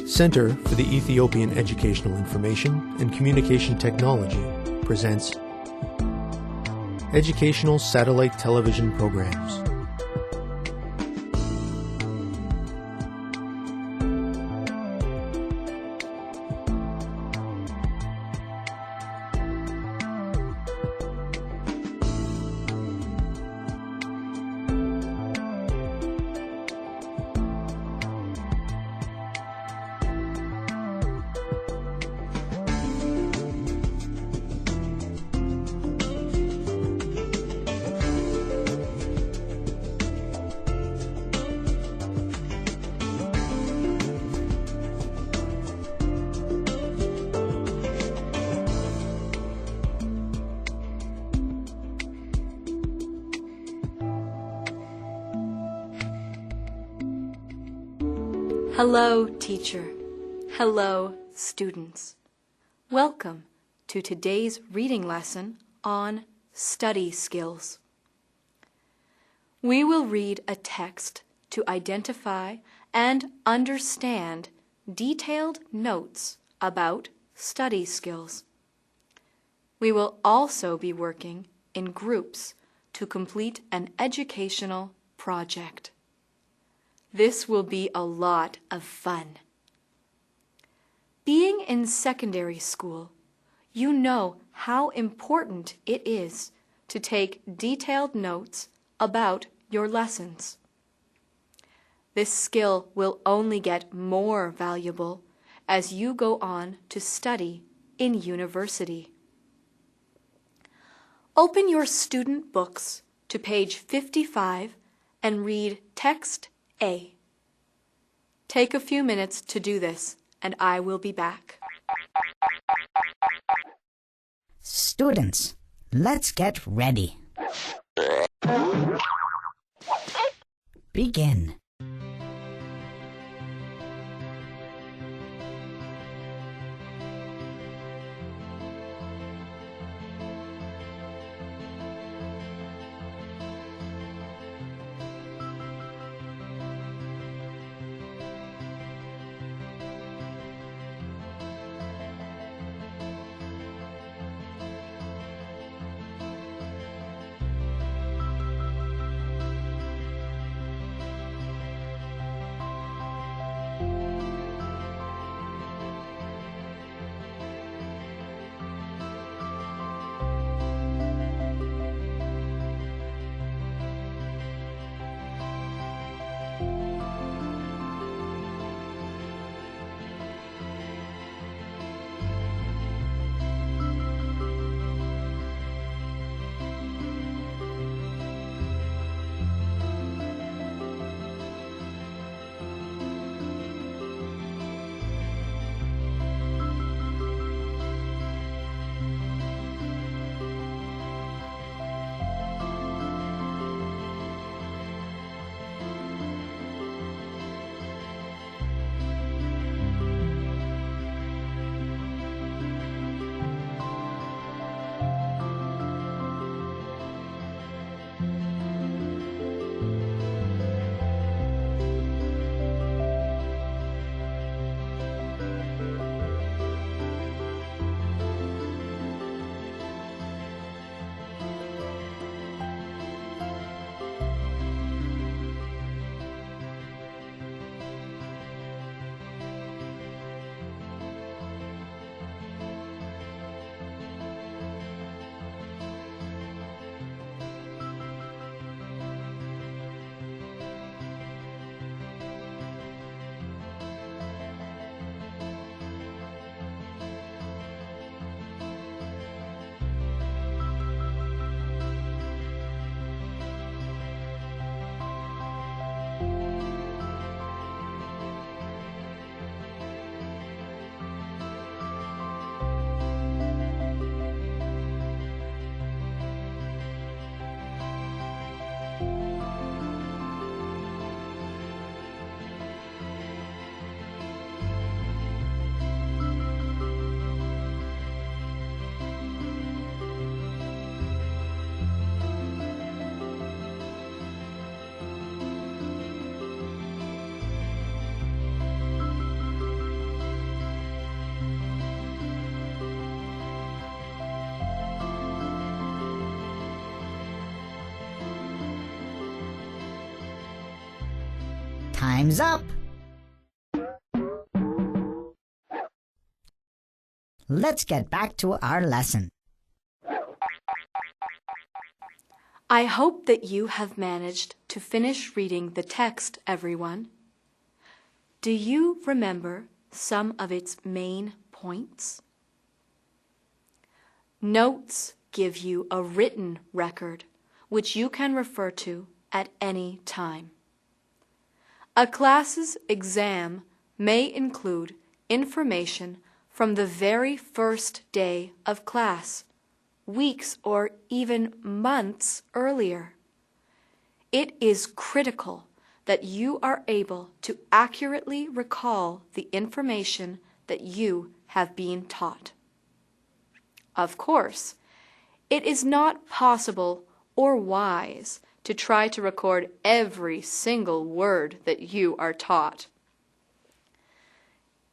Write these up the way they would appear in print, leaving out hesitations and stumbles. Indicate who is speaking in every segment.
Speaker 1: Center for the Ethiopian Educational Information and Communication Technology presents Educational Satellite Television Programs.
Speaker 2: Hello, teacher. Hello, students. Welcome to today's reading lesson on study skills. We will read a text to identify and understand detailed notes about study skills. We will also be working in groups to complete an educational project. This will be a lot of fun. Being in secondary school, you know how important it is to take detailed notes about your lessons. This skill will only get more valuable as you go on to study in university. Open your student books to page 55 and read text A. Take a few minutes to do this, and I will be back.
Speaker 3: Students, let's get ready. Begin. Time's up! Let's get back to our lesson.
Speaker 2: I hope that you have managed to finish reading the text, everyone. Do you remember some of its main points? Notes give you a written record, which you can refer to at any time. A class's exam may include information from the very first day of class, weeks or even months earlier. It is critical that you are able to accurately recall the information that you have been taught. Of course, it is not possible or wise to try to record every single word that you are taught.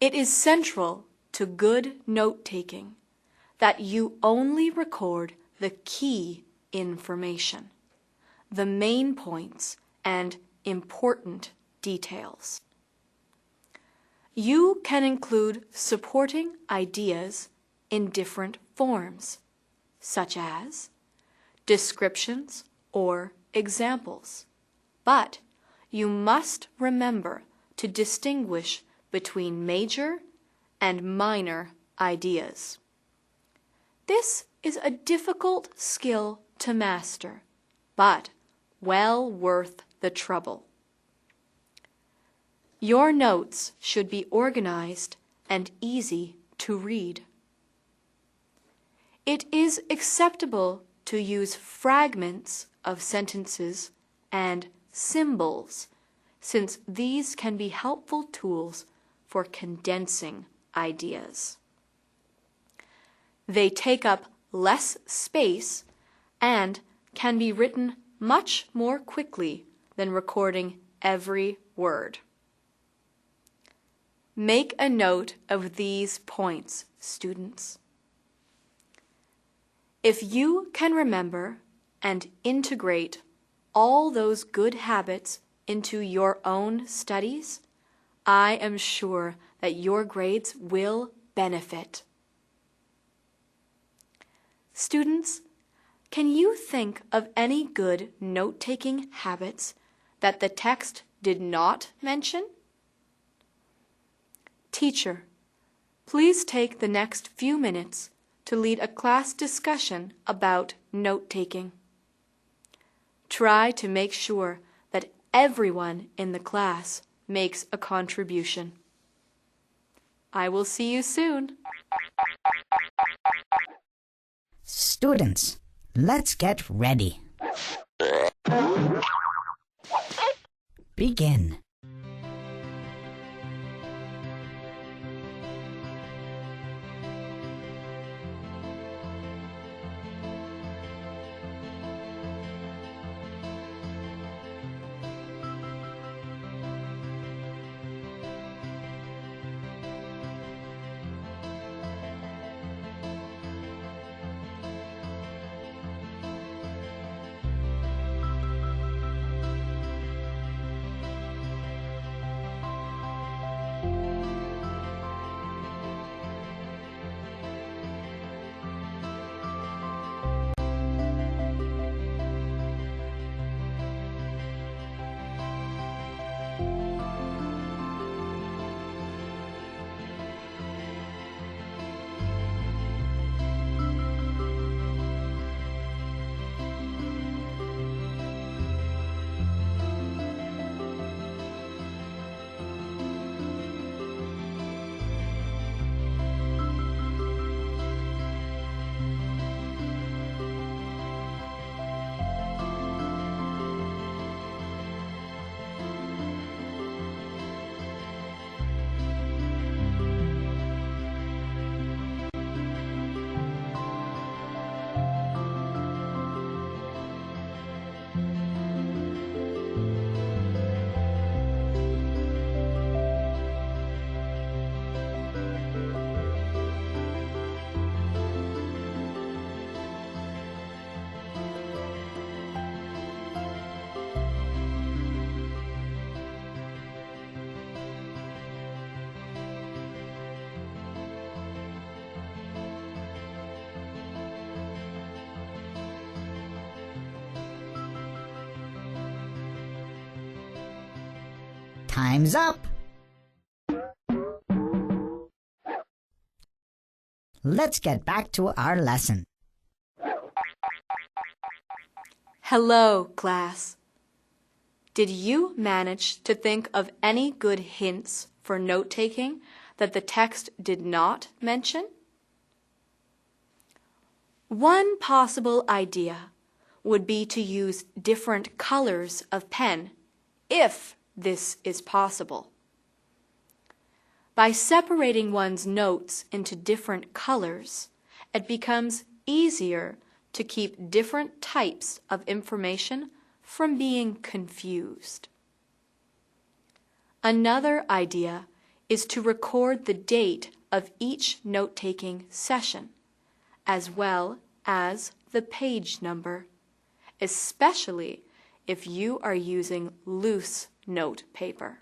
Speaker 2: It is central to good note-taking that you only record the key information, the main points and important details. You can include supporting ideas in different forms, such as descriptions or examples, but you must remember to distinguish between major and minor ideas. This is a difficult skill to master, but well worth the trouble. Your notes should be organized and easy to read. It is acceptable to use fragments of sentences and symbols, since these can be helpful tools for condensing ideas. They take up less space and can be written much more quickly than recording every word. Make a note of these points, students. If you can remember and integrate all those good habits into your own studies, I am sure that your grades will benefit. Students, can you think of any good note-taking habits that the text did not mention? Teacher, please take the next few minutes to lead a class discussion about note-taking. Try to make sure that everyone in the class makes a contribution. I will see you soon.
Speaker 3: Students, let's get ready. Begin. Time's up. Let's get back to our lesson.
Speaker 2: Hello, class. Did you manage to think of any good hints for note-taking that the text did not mention? One possible idea would be to use different colors of pen, if this is possible. By separating one's notes into different colors, it becomes easier to keep different types of information from being confused. Another idea is to record the date of each note-taking session, as well as the page number, especially if you are using loose note paper.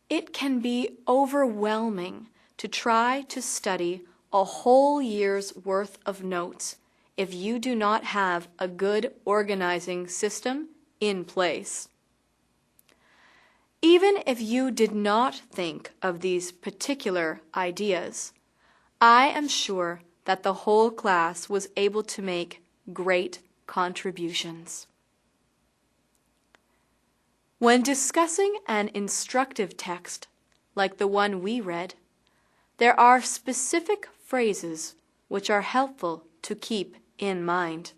Speaker 2: It can be overwhelming to try to study a whole year's worth of notes if you do not have a good organizing system in place. Even if you did not think of these particular ideas, I am sure that the whole class was able to make great contributions. When discussing an instructive text, like the one we read, there are specific phrases which are helpful to keep in mind.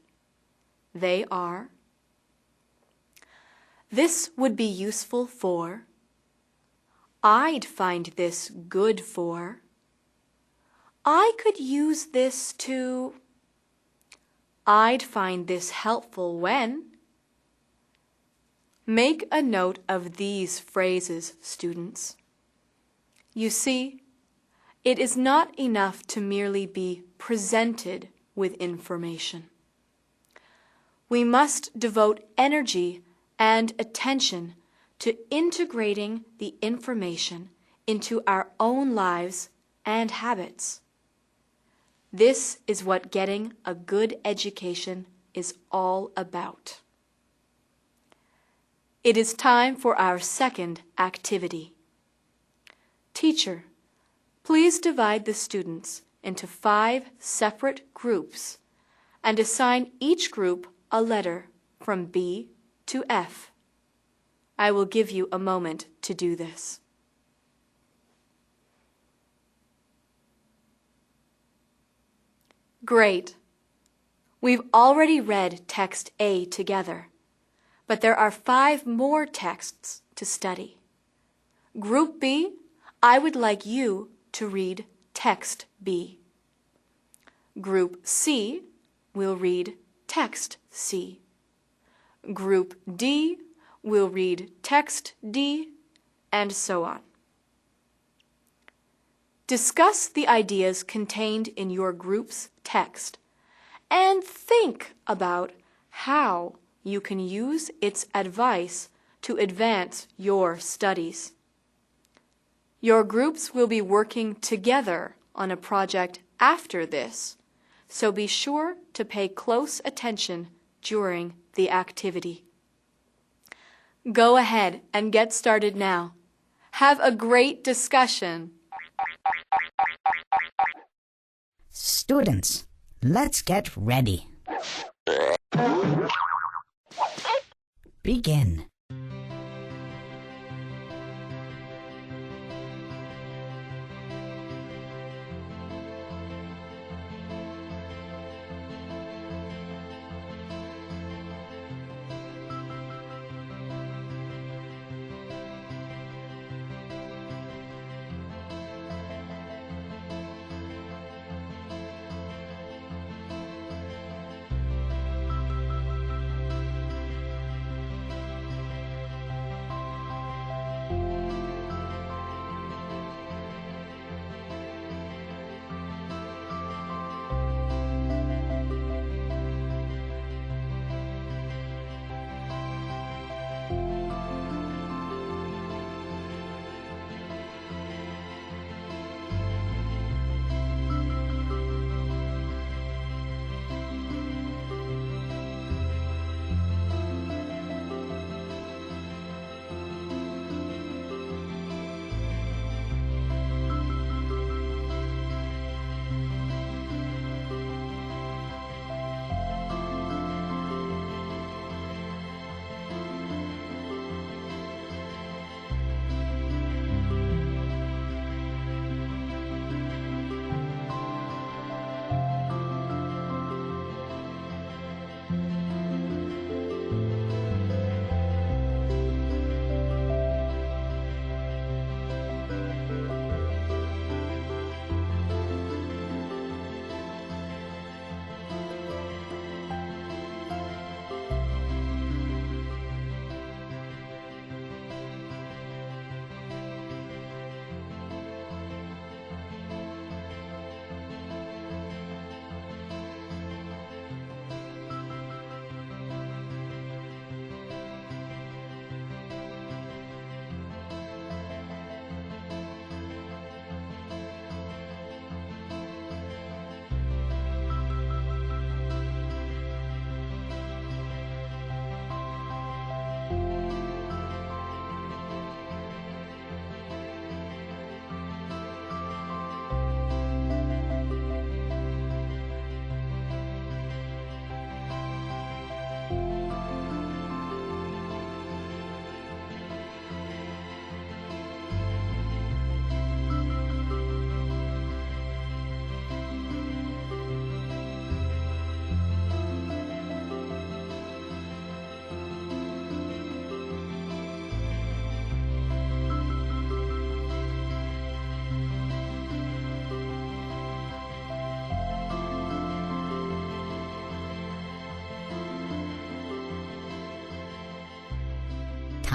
Speaker 2: They are: this would be useful for, I'd find this good for, I could use this to, I'd find this helpful when. Make a note of these phrases, students. You see, it is not enough to merely be presented with information. We must devote energy and attention to integrating the information into our own lives and habits. This is what getting a good education is all about. It is time for our second activity. Teacher, please divide the students into 5 separate groups and assign each group a letter from B to F. I will give you a moment to do this. Great. We've already read text A together, but there are 5 more texts to study. Group B, I would like you to read text B. Group C will read text C. Group D will read text D, and so on. Discuss the ideas contained in your group's text and think about how you can use its advice to advance your studies. Your groups will be working together on a project after this, so be sure to pay close attention during the activity. Go ahead and get started now. Have a great discussion.
Speaker 3: Students, let's get ready. Begin.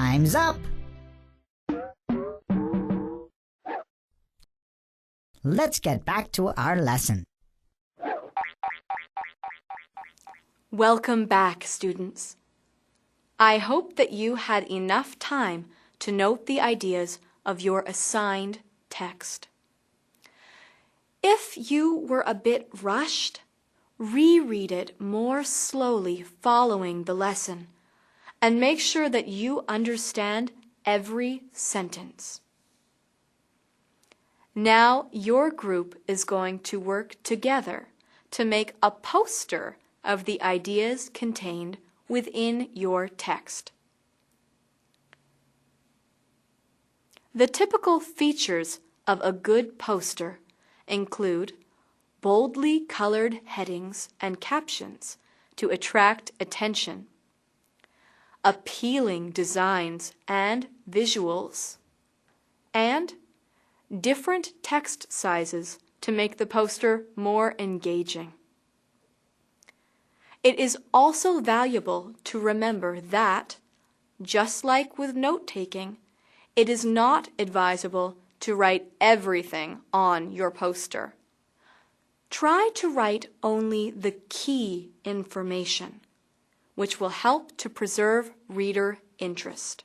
Speaker 3: Time's up! Let's get back to our lesson.
Speaker 2: Welcome back, students. I hope that you had enough time to note the ideas of your assigned text. If you were a bit rushed, reread it more slowly following the lesson, and make sure that you understand every sentence. Now your group is going to work together to make a poster of the ideas contained within your text. The typical features of a good poster include boldly colored headings and captions to attract attention, appealing designs and visuals, and different text sizes to make the poster more engaging. It is also valuable to remember that, just like with note-taking, it is not advisable to write everything on your poster. Try to write only the key information, which will help to preserve reader interest.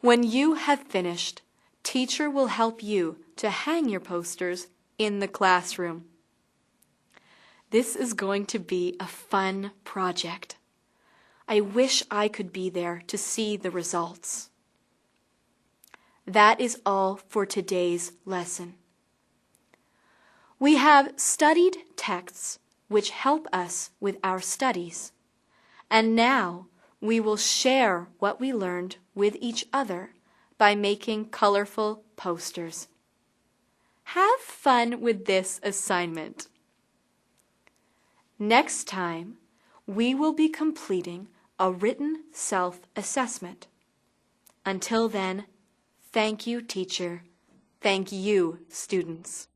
Speaker 2: When you have finished, teacher will help you to hang your posters in the classroom. This is going to be a fun project. I wish I could be there to see the results. That is all for today's lesson. We have studied texts which help us with our studies, and now we will share what we learned with each other by making colorful posters. Have fun with this assignment. Next time, we will be completing a written self-assessment. Until then, thank you, teacher. Thank you, students.